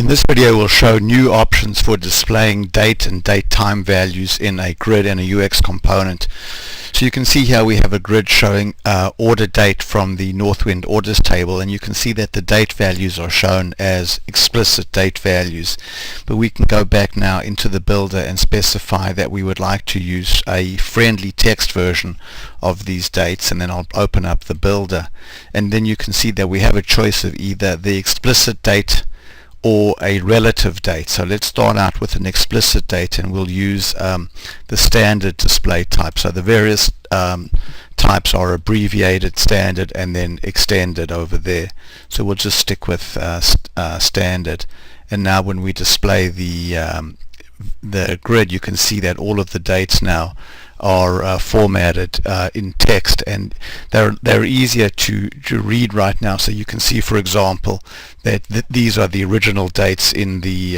In this video we'll show new options for displaying date and date time values in a grid and a UX component. So you can see here we have a grid showing order date from the Northwind orders table, and you can see that the date values are shown as explicit date values. But we can go back now into the builder and specify that we would like to use a friendly text version of these dates, and then I'll open up the builder, and then you can see that we have a choice of either the explicit date or a relative date. So let's start out with an explicit date, and we'll use the standard display type. So the various types are abbreviated, standard, and then extended over there. So we'll just stick with standard. And now when we display the grid, you can see that all of the dates now are formatted in text, and they're easier to read right now. So you can see, for example, that these are the original dates in the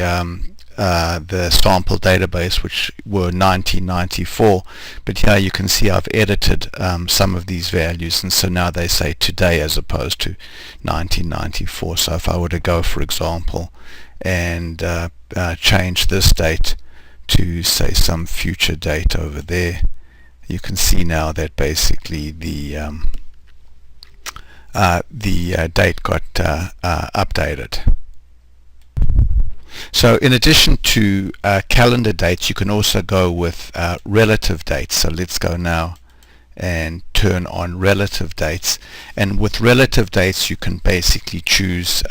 sample database, which were 1994, but here you can see I've edited some of these values, and so now they say today as opposed to 1994. So if I were to go, for example, and change this date to say some future date over there, you can see now that basically the date got updated. So in addition to calendar dates, you can also go with relative dates. So let's go now and turn on relative dates, and with relative dates you can basically choose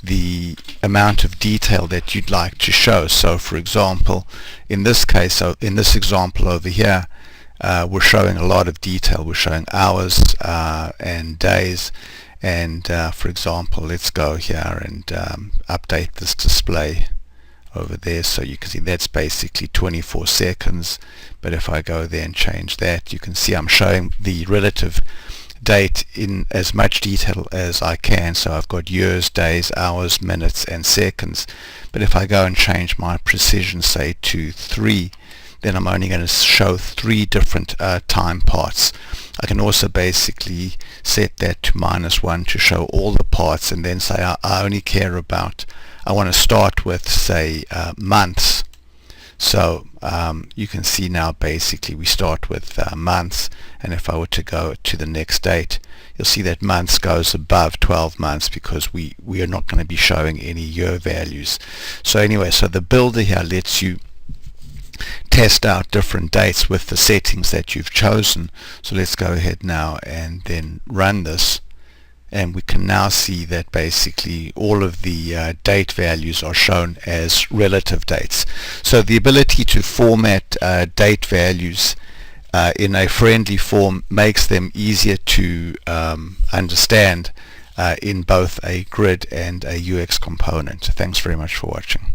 the amount of detail that you'd like to show. So for example, in this case, so in this example over here, we're showing a lot of detail. We're showing hours and days, and for example, let's go here and update this display over there. So you can see that's basically 24 seconds, but if I go there and change that, you can see I'm showing the relative date in as much detail as I can. So I've got years, days, hours, minutes, and seconds. But if I go and change my precision, say to 3, then I'm only going to show 3 different time parts. I can also basically set that to -1 to show all the parts, and then say I only care about, I want to start with, say, months. So you can see now basically we start with months, and if I were to go to the next date, you'll see that months goes above 12 months because we are not going to be showing any year values. So anyway, so the builder here lets you test out different dates with the settings that you've chosen. So let's go ahead now and then run this, and we can now see that basically all of the date values are shown as relative dates. So the ability to format date values in a friendly form makes them easier to understand in both a grid and a UX component. Thanks very much for watching.